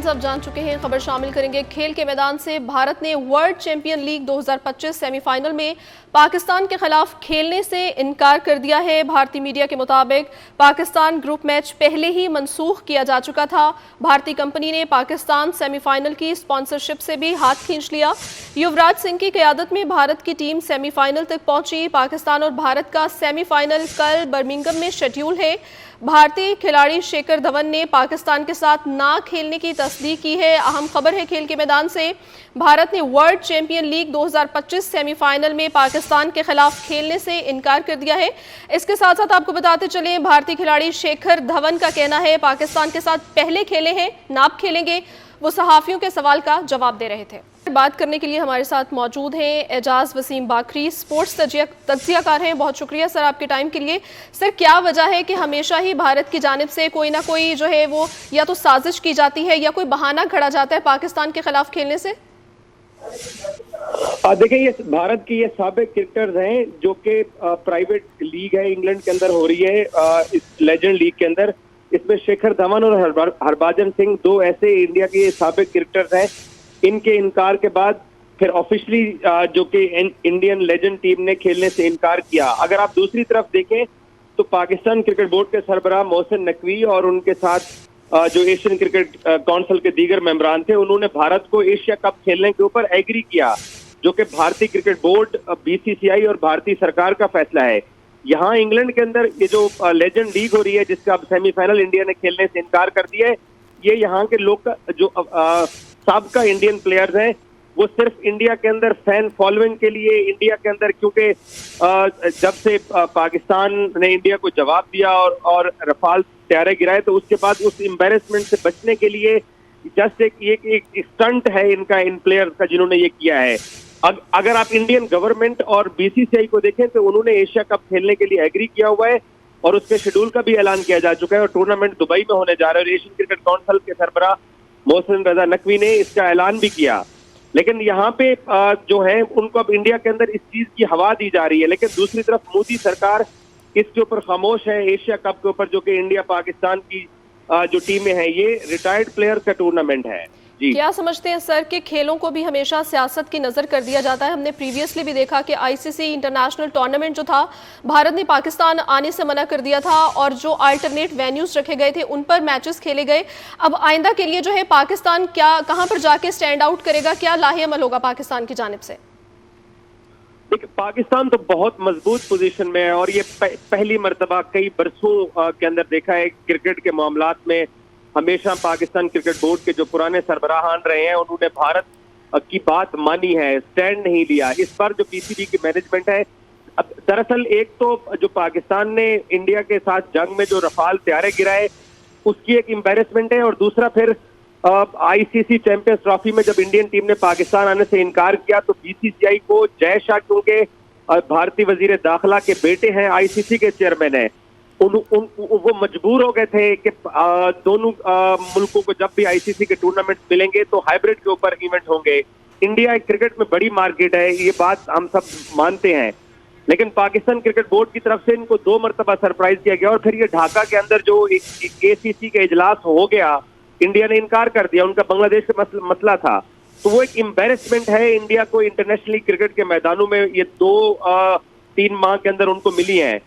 अब जान चुके हैं, खबर शामिल करेंगे खेल के मैदान से। भारत ने वर्ल्ड चैंपियन लीग 2025 सेमीफाइनल में पाकिस्तान के खिलाफ खेलने से इनकार कर दिया है। भारतीय मीडिया के मुताबिक पाकिस्तान ग्रुप मैच पहले ही मनसूख किया जा चुका था। भारतीय कंपनी ने पाकिस्तान सेमीफाइनल की स्पॉन्सरशिप से भी हाथ खींच लिया। युवराज सिंह की क़यादत में भारत की टीम सेमीफाइनल तक पहुंची। पाकिस्तान और भारत का सेमीफाइनल कल बर्मिंघम में शेड्यूल है। भारतीय खिलाड़ी शिखर धवन ने पाकिस्तान के साथ ना खेलने की तस्दीक की है। अहम खबर है खेल के मैदान से। भारत ने वर्ल्ड चैंपियन लीग 2025 सेमीफाइनल में पाकिस्तान के खिलाफ खेलने से इनकार कर दिया है। इसके साथ साथ आपको बताते चलें, भारतीय खिलाड़ी शिखर धवन का कहना है पाकिस्तान के साथ पहले खेले हैं, नाप खेलेंगे। वो सहाफियों के सवाल का जवाब दे रहे थे। बात करने के लिए हमारे साथ मौजूद हैं एजाज वसीम बाकरी, स्पोर्ट्स तज्जियाकार हैं। बहुत शुक्रिया सर आपके टाइम के लिए। सर, क्या वजह है कि हमेशा ही भारत की जानिब से कोई ना कोई जो है वो या तो साजिश की जाती है या कोई बहाना खड़ा जाता है पाकिस्तान के खिलाफ खेलने से? देखिए, ये भारत की ये साबिक क्रिकेटर्स हैं जो कि प्राइवेट लीग है इंग्लैंड के अंदर हो रही है, इस लेजेंड लीग के अंदर। इसमें शिखर धवन और हरभजन सिंह दो ऐसे इंडिया के साबिक क्रिकेटर्स हैं। इनके इनकार के बाद फिर ऑफिशियली जो कि इंडियन लेजेंड टीम ने खेलने से इनकार किया। अगर आप दूसरी तरफ देखें तो पाकिस्तान क्रिकेट बोर्ड के सरबराह मोहसिन नकवी और उनके साथ जो एशियन क्रिकेट काउंसिल के दीगर मेंबरान थे, उन्होंने भारत को एशिया कप खेलने के ऊपर एग्री किया, जो कि भारतीय क्रिकेट बोर्ड, बीसीसीआई और भारतीय सरकार का फैसला है। यहाँ इंग्लैंड के अंदर ये जो लेजेंड लीग हो रही है, जिसका अब सेमीफाइनल इंडिया ने खेलने से इनकार कर दिया है, ये यहाँ के लोग जो साबका इंडियन प्लेयर्स हैं, वो सिर्फ इंडिया के अंदर फैन फॉलोइंग के लिए, इंडिया के अंदर क्योंकि जब से पाकिस्तान ने इंडिया को जवाब दिया और रफाल तैयारे गिराए, तो उसके बाद उस एम्बेरसमेंट से बचने के लिए जस्ट एक स्टंट है इनका, इन प्लेयर्स का, जिन्होंने ये किया है। अगर आप इंडियन गवर्नमेंट और बीसीसीआई को देखें तो उन्होंने एशिया कप खेलने के लिए एग्री किया हुआ है और उसके शेड्यूल का भी ऐलान किया जा चुका है और टूर्नामेंट दुबई में होने जा रहा है। और एशियन क्रिकेट काउंसिल के सरबराह मोहसिन रजा नकवी ने इसका ऐलान भी किया। लेकिन यहाँ पे जो है उनको अब इंडिया के अंदर इस चीज की हवा दी जा रही है। लेकिन दूसरी तरफ मोदी सरकार इसके ऊपर खामोश है। एशिया कप के ऊपर, जो कि इंडिया पाकिस्तान की जो टीमें हैं, ये रिटायर्ड प्लेयर का टूर्नामेंट है। क्या समझते हैं सर कि खेलों को भी हमेशा सियासत की नज़र कर दिया जाता है? हमने प्रीवियसली भी देखा कि आईसीसी इंटरनेशनल टूर्नामेंट जो था, भारत ने पाकिस्तान आने से मना कर दिया था और जो अल्टरनेट वेन्यूज रखे गए थे उन पर मैचेस खेले गए। अब आइंदा के लिए जो है पाकिस्तान कहां पर जाके स्टैंड आउट करेगा? क्या लाहेअमल होगा पाकिस्तान की जानिब से? पाकिस्तान तो बहुत मजबूत पोजीशन में है और ये पहली मर्तबा कई बरसों के अंदर देखा है क्रिकेट के मामलात में। हमेशा पाकिस्तान क्रिकेट बोर्ड के जो पुराने सरबराहान रहे हैं, उन्होंने भारत की बात मानी है, स्टैंड नहीं लिया। इस बार जो पीसीबी की मैनेजमेंट है, दरअसल एक तो जो पाकिस्तान ने इंडिया के साथ जंग में जो रफाल तैयारे गिराए, उसकी एक एम्बेरसमेंट है। और दूसरा फिर आईसीसी चैंपियंस ट्रॉफी में जब इंडियन टीम ने पाकिस्तान आने से इनकार किया तो बीसीसीआई को जय शाह, क्योंकि भारतीय वजीर दाखिला के बेटे हैं, आईसीसी के चेयरमैन है, वो मजबूर हो गए थे कि दोनों मुल्कों को जब भी आईसीसी के टूर्नामेंट मिलेंगे तो हाइब्रिड के ऊपर इवेंट होंगे। इंडिया क्रिकेट में बड़ी मार्केट है, ये बात हम सब मानते हैं। लेकिन पाकिस्तान क्रिकेट बोर्ड की तरफ से इनको 2 मरतबा सरप्राइज किया गया और फिर ये ढाका के अंदर जो एसीसी का इजलास हो गया, इंडिया ने इनकार कर दिया। उनका बांग्लादेश का मसला था, तो वो एक एम्बेरसमेंट है इंडिया को इंटरनेशनली क्रिकेट के मैदानों में। ये 2-3 माह के अंदर उनको मिली है,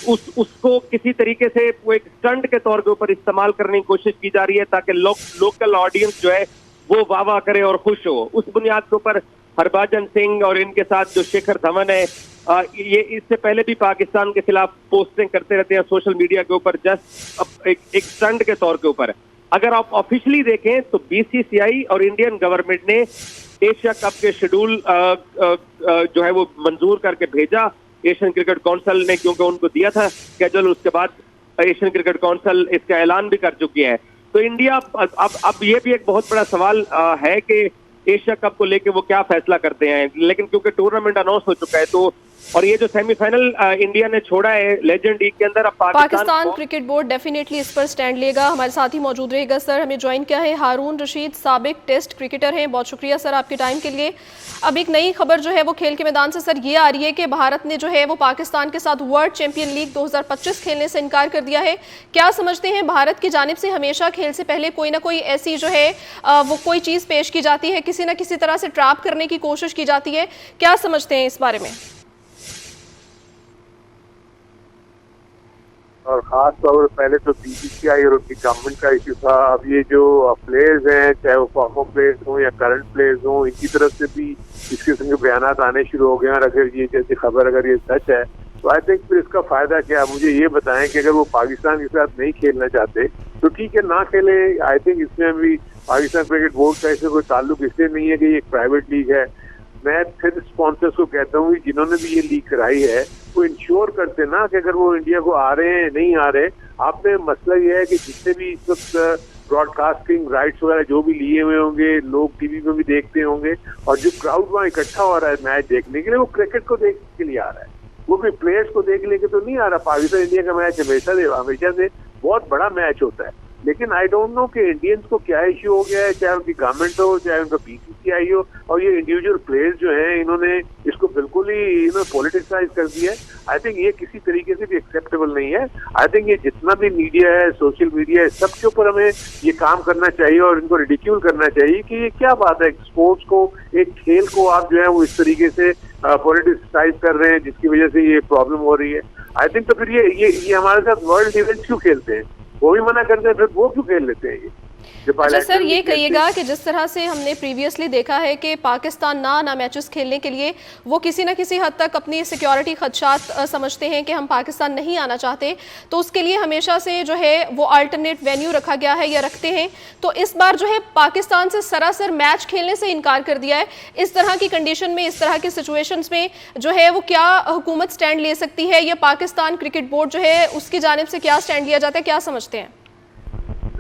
उसको किसी तरीके से वो एक स्टंट के तौर के ऊपर इस्तेमाल करने की कोशिश की जा रही है ताकि लोकल ऑडियंस जो है वो वाह करे और खुश हो। उस बुनियाद के ऊपर हरभजन सिंह और इनके साथ जो शिखर धवन है, ये इससे पहले भी पाकिस्तान के खिलाफ पोस्टिंग करते रहते हैं सोशल मीडिया के ऊपर, जस्ट एक स्टंट के तौर के ऊपर। अगर आप ऑफिशियली देखें तो बीसीसीआई और इंडियन गवर्नमेंट ने एशिया कप के शेड्यूल जो है वो मंजूर करके भेजा एशियन क्रिकेट काउंसिल ने, क्योंकि उनको दिया था स्केड्यूल। उसके बाद एशियन क्रिकेट काउंसिल इसका ऐलान भी कर चुकी है। तो इंडिया अब ये भी एक बहुत बड़ा सवाल है कि एशिया कप को लेके वो क्या फैसला करते हैं। लेकिन क्योंकि टूर्नामेंट अनाउंस हो चुका है तो और ये जो सेमीफाइनल इंडिया ने छोड़ा है लेजेंड लीग के अंदर, अब पाकिस्तान क्रिकेट बोर्ड डेफिनेटली इस पर स्टैंड लेगा। हमारे साथ ही मौजूद रहेगा सर। हमें ज्वाइन किया है हारून रशीद, साबिक टेस्ट क्रिकेटर हैं। बहुत शुक्रिया सर आपके टाइम के लिए। अब एक नई खबर जो है वो खेल के मैदान से सर ये आ रही है कि भारत ने जो है वो पाकिस्तान के साथ वर्ल्ड चैंपियन लीग 2025 खेलने से इनकार कर दिया है। क्या समझते हैं, भारत की जानिब से हमेशा खेल से पहले कोई ना कोई ऐसी जो है वो कोई चीज़ पेश की जाती है, किसी ना किसी तरह से ट्रैप करने की कोशिश की जाती है, क्या समझते हैं इस बारे में? और खास तौर पर पहले तो बीसीसीआई और उनकी गवर्नमेंट का इशू था। अब ये जो प्लेयर्स हैं, चाहे वो फॉर्मर प्लेयर्स हों या करंट प्लेयर्स हों, इनकी तरफ से भी इस किस्म के बयान आने शुरू हो गए हैं। और अगर ये जैसी खबर अगर ये सच है तो आई थिंक फिर इसका फायदा क्या? मुझे ये बताएं कि अगर वो पाकिस्तान के साथ नहीं खेलना चाहते तो ठीक है, ना खेले। आई थिंक इसमें भी पाकिस्तान क्रिकेट बोर्ड का इससे कोई ताल्लुक इसलिए नहीं है कि ये एक प्राइवेट लीग है। मैं फिर स्पॉन्सर्स को कहता हूँ कि जिन्होंने भी ये लीग कराई है वो इंश्योर करते ना कि अगर वो इंडिया को आ रहे हैं नहीं आ रहे। आपने मसला ये है कि जितने भी इस वक्त ब्रॉडकास्टिंग राइट्स वगैरह जो भी लिए हुए होंगे, लोग टीवी में भी देखते होंगे, और जो क्राउड वहाँ इकट्ठा हो रहा है मैच देखने के लिए, वो क्रिकेट को देखने के लिए आ रहा है, वो भी प्लेयर्स को देखने के तो नहीं आ रहा। पाकिस्तान इंडिया का मैच हमेशा से बहुत बड़ा मैच होता है। लेकिन आई डोंट नो कि इंडियंस को क्या इश्यू हो गया है, चाहे उनकी गवर्नमेंट हो, चाहे उनका बीसीसीआई हो, और ये इंडिविजुअल प्लेयर्स जो हैं इन्होंने इसको बिल्कुल ही पॉलिटिसाइज कर दिया है। आई थिंक ये किसी तरीके से भी एक्सेप्टेबल नहीं है। आई थिंक ये जितना भी मीडिया है, सोशल मीडिया है, सबके ऊपर हमें ये काम करना चाहिए और इनको रिडिक्यूल करना चाहिए कि ये क्या बात है, स्पोर्ट्स को, एक खेल को आप जो है वो इस तरीके से पॉलिटिसाइज कर रहे हैं जिसकी वजह से ये प्रॉब्लम हो रही है। आई थिंक तो फिर ये हमारे साथ वर्ल्ड इवेंट्स क्यों खेलते हैं? वो भी मना करते हैं, फिर वो क्यों खेल लेते हैं ये? अच्छा सर, ये कहिएगा कि जिस तरह से हमने प्रीवियसली देखा है कि पाकिस्तान ना मैचेस खेलने के लिए वो किसी न किसी हद तक अपनी सिक्योरिटी खदशात समझते हैं कि हम पाकिस्तान नहीं आना चाहते, तो उसके लिए हमेशा से जो है वो अल्टरनेट वेन्यू रखा गया है या रखते हैं। तो इस बार जो है पाकिस्तान से सरासर मैच खेलने से इनकार कर दिया है। इस तरह की कंडीशन में, इस तरह की सिचुएशंस में जो है वो क्या हुकूमत स्टैंड ले सकती है, या पाकिस्तान क्रिकेट बोर्ड जो है उसकी जानिब से क्या स्टैंड लिया जाता है, क्या समझते हैं?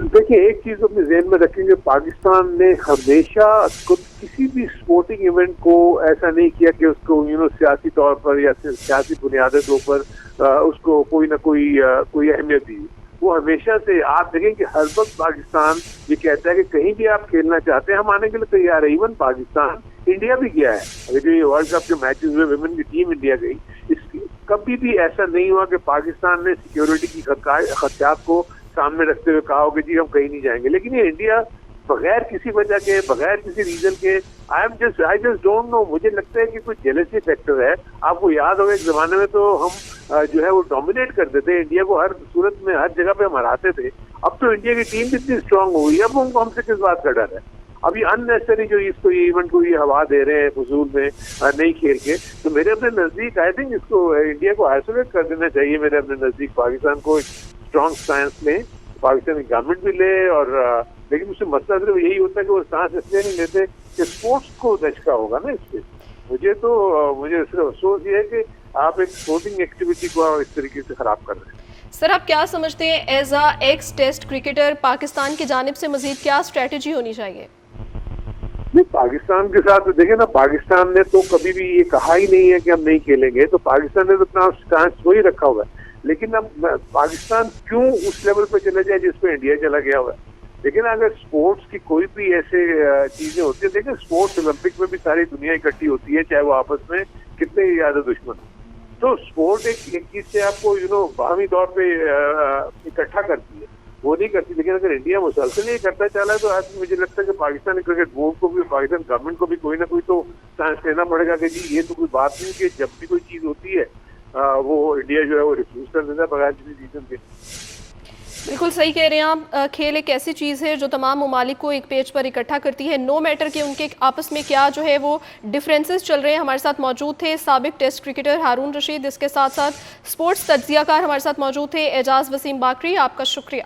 देखिए, एक चीज अपने ज़हन में रखेंगे, पाकिस्तान ने हमेशा किसी भी स्पोर्टिंग इवेंट को ऐसा नहीं किया कि उसको सियासी तौर पर या सियासी बुनियादों पर उसको कोई ना कोई अहमियत दी। वो हमेशा से, आप देखें कि हर वक्त पाकिस्तान ये कहता है कि कहीं भी आप खेलना चाहते हैं हम आने के लिए तैयार है। इवन पाकिस्तान इंडिया भी गया है। अगर जो ये वर्ल्ड कप जो मैचेस हुए, विमेन की टीम इंडिया गई, इसकी कभी भी ऐसा नहीं हुआ कि पाकिस्तान ने सिक्योरिटी की खदशात को सामने रखते हुए कहा हो कि जी हम कहीं नहीं जाएंगे। लेकिन ये इंडिया बगैर किसी वजह के, बगैर किसी रीजन के, आई जस्ट डोंट नो, मुझे लगता है कि कुछ जेलसी फैक्टर है। आपको याद होगा एक जमाने में तो हम जो है वो डोमिनेट करते थे इंडिया को, हर सूरत में हर जगह पे हम हराते थे। अब तो इंडिया की टीम इतनी स्ट्रांग हो गई, अब उनको हमसे किस बात का डर है? अब ये अननेसेसरी जो इसको ये इवेंट को ये हवा दे रहे हैं फजूल में नहीं खेल के, तो मेरे अपने नजदीक आई थिंक इसको इंडिया को आइसोलेट कर देना चाहिए। मेरे अपने नजदीक पाकिस्तान को स्ट्रॉन्ग स्टैंड में पाकिस्तान की गवर्नमेंट भी ले, और लेकिन उससे मसला सिर्फ यही होता है कि वो सांस इसलिए नहीं लेते कि स्पोर्ट्स को दचका होगा ना इससे। मुझे सिर्फ अफसोस ये है कि आप एक स्पोर्टिंग एक्टिविटी को इस तरीके से खराब कर रहे हैं। सर, आप क्या समझते हैं as a ex test cricketer, Pakistan की जानिब से मजीद क्या स्ट्रेटजी होनी चाहिए? नहीं, पाकिस्तान के साथ देखिए ना, पाकिस्तान ने तो कभी भी ये कहा ही नहीं है कि हम नहीं खेलेंगे, तो पाकिस्तान ने तो अपना स्टांस वही रखा हुआ है। लेकिन अब पाकिस्तान क्यों उस लेवल पे चला जाए जिस पे इंडिया चला गया हुआ है? लेकिन अगर स्पोर्ट्स की कोई भी ऐसे चीजें होती है, देखिए स्पोर्ट्स ओलंपिक में भी सारी दुनिया इकट्ठी होती है, चाहे वो आपस में कितने ही ज्यादा दुश्मन हो। तो स्पोर्ट एक चीज से आपको बाहमी तौर पे इकट्ठा करती है, वो नहीं करती। लेकिन अगर इंडिया मुसलसल ये करता चला है तो आज मुझे लगता है कि पाकिस्तान क्रिकेट बोर्ड को भी, पाकिस्तान गवर्नमेंट को भी कोई ना कोई तो चांस लेना पड़ेगा कि जी ये तो कोई बात नहीं कि जब भी कोई चीज होती है वो इंडिया जो है वो रिफ्यूज कर देता है बगैर किसी रीजन के। बिल्कुल सही कह रहे हैं आप। खेल एक ऐसी चीज़ है जो तमाम ममालिक को एक पेज पर इकट्ठा करती है, नो मैटर कि उनके आपस में क्या जो है वो डिफरेंसेस चल रहे हैं। हमारे साथ मौजूद थे साबिक टेस्ट क्रिकेटर हारून रशीद, इसके साथ साथ स्पोर्ट्स तज्जियाकार हमारे साथ मौजूद थे एजाज वसीम बाकरी। आपका शुक्रिया।